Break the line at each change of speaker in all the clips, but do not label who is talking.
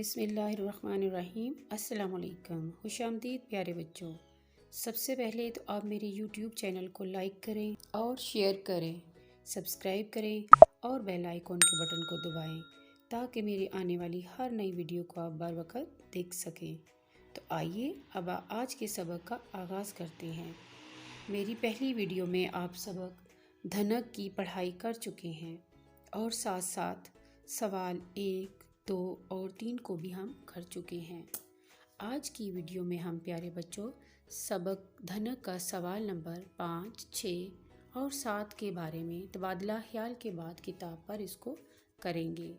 بسم اللہ الرحمن الرحیم۔ السلام علیکم، خوش آمدید پیارے بچوں۔ سب سے پہلے تو آپ میرے یوٹیوب چینل کو لائک کریں اور شیئر کریں، سبسکرائب کریں اور بیل آئیکن کے بٹن کو دبائیں تاکہ میری آنے والی ہر نئی ویڈیو کو آپ بر وقت دیکھ سکیں۔ تو آئیے اب آج کے سبق کا آغاز کرتے ہیں۔ میری پہلی ویڈیو میں آپ سبق دھنک کی پڑھائی کر چکے ہیں اور ساتھ ساتھ سوال 1، 2 اور 3 کو بھی ہم کر چکے ہیں۔ آج کی ویڈیو میں ہم پیارے بچوں سبق دھنک کا سوال نمبر 5، 6 اور 7 کے بارے میں تبادلہ خیال کے بعد کتاب پر اس کو کریں گے۔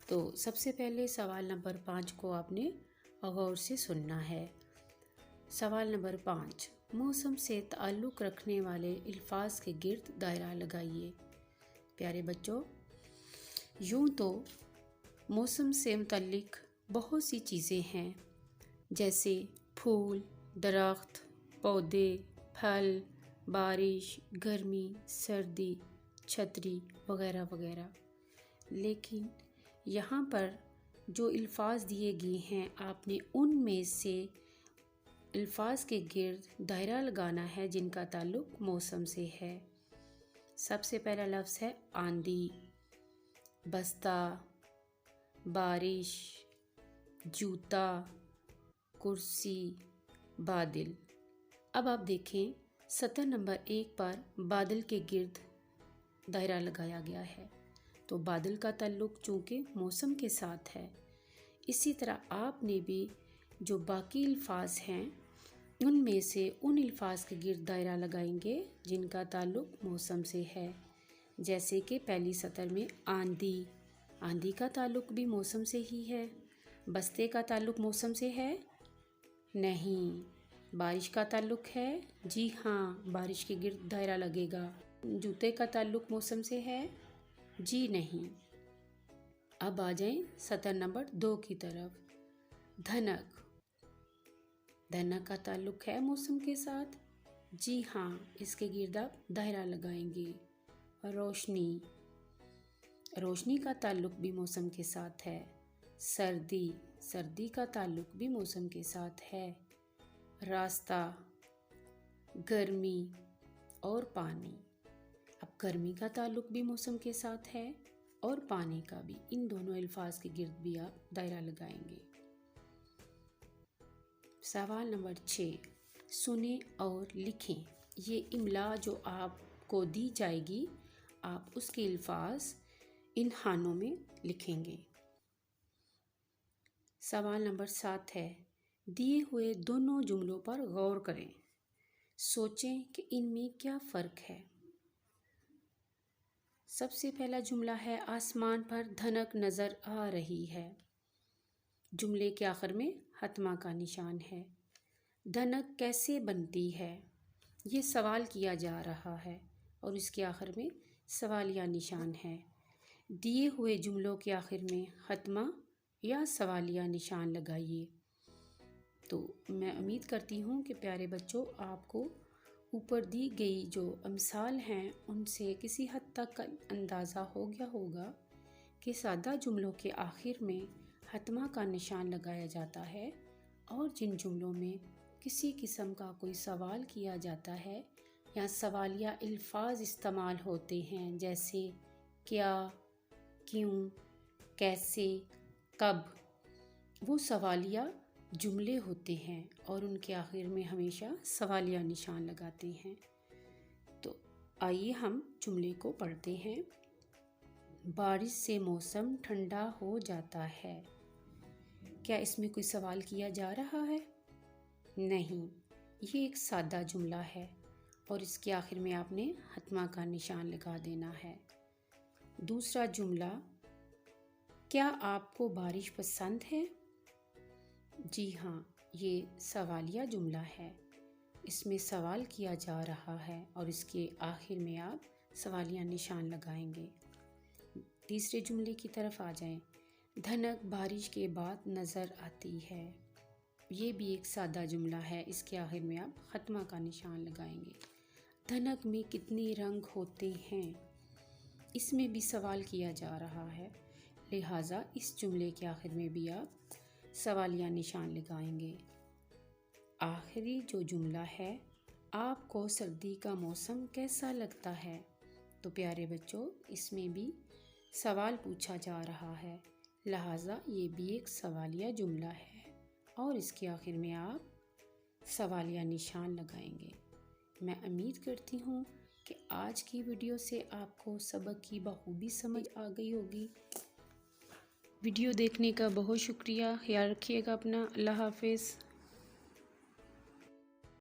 تو سب سے پہلے سوال نمبر 5 کو آپ نے غور سے سننا ہے۔ سوال نمبر 5، موسم سے تعلق رکھنے والے الفاظ کے گرد دائرہ لگائیے۔ پیارے بچوں، یوں تو موسم سے متعلق بہت سی چیزیں ہیں، جیسے پھول، درخت، پودے، پھل، بارش، گرمی، سردی، چھتری وغیرہ وغیرہ۔ لیکن یہاں پر جو الفاظ دیے گئے ہیں، آپ نے ان میں سے الفاظ کے گرد دائرہ لگانا ہے جن کا تعلق موسم سے ہے۔ سب سے پہلا لفظ ہے آندھی، بستہ، بارش، جوتا، کرسی، بادل۔ اب آپ دیکھیں سطر نمبر 1 پر بادل کے گرد دائرہ لگایا گیا ہے، تو بادل کا تعلق چونکہ موسم کے ساتھ ہے، اسی طرح آپ نے بھی جو باقی الفاظ ہیں ان میں سے ان الفاظ کے گرد دائرہ لگائیں گے جن کا تعلق موسم سے ہے۔ جیسے کہ پہلی سطر میں آندھی، آندھی کا تعلق بھی موسم سے ہی ہے۔ بستے کا تعلق موسم سے ہے؟ نہیں۔ بارش کا تعلق ہے؟ جی ہاں، بارش کے گرد دائرہ لگے گا۔ جوتے کا تعلق موسم سے ہے؟ جی نہیں۔ اب آ جائیں سطر نمبر 2 کی طرف۔ دھنک، دھنک کا تعلق ہے موسم کے ساتھ؟ جی ہاں، اس کے گرد آپ دائرہ لگائیں گے۔ روشنی، روشنی کا تعلق بھی موسم کے ساتھ ہے۔ سردی، سردی کا تعلق بھی موسم کے ساتھ ہے۔ راستہ، گرمی اور پانی، اب گرمی کا تعلق بھی موسم کے ساتھ ہے اور پانی کا بھی، ان دونوں الفاظ کے گرد بھی آپ دائرہ لگائیں گے۔ سوال نمبر 6، سنیں اور لکھیں۔ یہ املا جو آپ کو دی جائے گی، آپ اس کے الفاظ ان خانوں میں لکھیں گے۔ سوال نمبر 7 ہے، دیے ہوئے دونوں جملوں پر غور کریں، سوچیں کہ ان میں کیا فرق ہے۔ سب سے پہلا جملہ ہے، آسمان پر دھنک نظر آ رہی ہے۔ جملے کے آخر میں حتما کا نشان ہے۔ دھنک کیسے بنتی ہے؟ یہ سوال کیا جا رہا ہے اور اس کے آخر میں سوالیہ نشان ہے۔ دیے ہوئے جملوں کے آخر میں حتما یا سوالیہ نشان لگائیے۔ تو میں امید کرتی ہوں کہ پیارے بچوں آپ کو اوپر دی گئی جو امثال ہیں ان سے کسی حد تک اندازہ ہو گیا ہوگا کہ سادہ جملوں کے آخر میں حتما کا نشان لگایا جاتا ہے، اور جن جملوں میں کسی قسم کا کوئی سوال کیا جاتا ہے یا سوالیہ الفاظ استعمال ہوتے ہیں، جیسے کیا، کیوں، کیسے، کب، وہ سوالیہ جملے ہوتے ہیں اور ان کے آخر میں ہمیشہ سوالیہ نشان لگاتے ہیں۔ تو آئیے ہم جملے کو پڑھتے ہیں۔ بارش سے موسم ٹھنڈا ہو جاتا ہے۔ کیا اس میں کوئی سوال کیا جا رہا ہے؟ نہیں، یہ ایک سادہ جملہ ہے اور اس کے آخر میں آپ نے حتما کا نشان لگا دینا ہے۔ دوسرا جملہ، کیا آپ کو بارش پسند ہے؟ جی ہاں، یہ سوالیہ جملہ ہے، اس میں سوال کیا جا رہا ہے اور اس کے آخر میں آپ سوالیہ نشان لگائیں گے۔ تیسرے جملے کی طرف آ جائیں۔ دھنک بارش کے بعد نظر آتی ہے۔ یہ بھی ایک سادہ جملہ ہے، اس کے آخر میں آپ حتما کا نشان لگائیں گے۔ دھنک میں کتنے رنگ ہوتے ہیں؟ اس میں بھی سوال کیا جا رہا ہے، لہٰذا اس جملے کے آخر میں بھی آپ سوالیہ نشان لگائیں گے۔ آخری جو جملہ ہے، آپ کو سردی کا موسم کیسا لگتا ہے؟ تو پیارے بچوں، اس میں بھی سوال پوچھا جا رہا ہے، لہٰذا یہ بھی ایک سوالیہ جملہ ہے اور اس کے آخر میں آپ سوالیہ نشان لگائیں گے۔ میں امید کرتی ہوں کہ آج کی ویڈیو سے آپ کو سبق کی بخوبی سمجھ آ گئی ہوگی۔ ویڈیو دیکھنے کا بہت شکریہ، خیال رکھیے گا اپنا، اللہ حافظ۔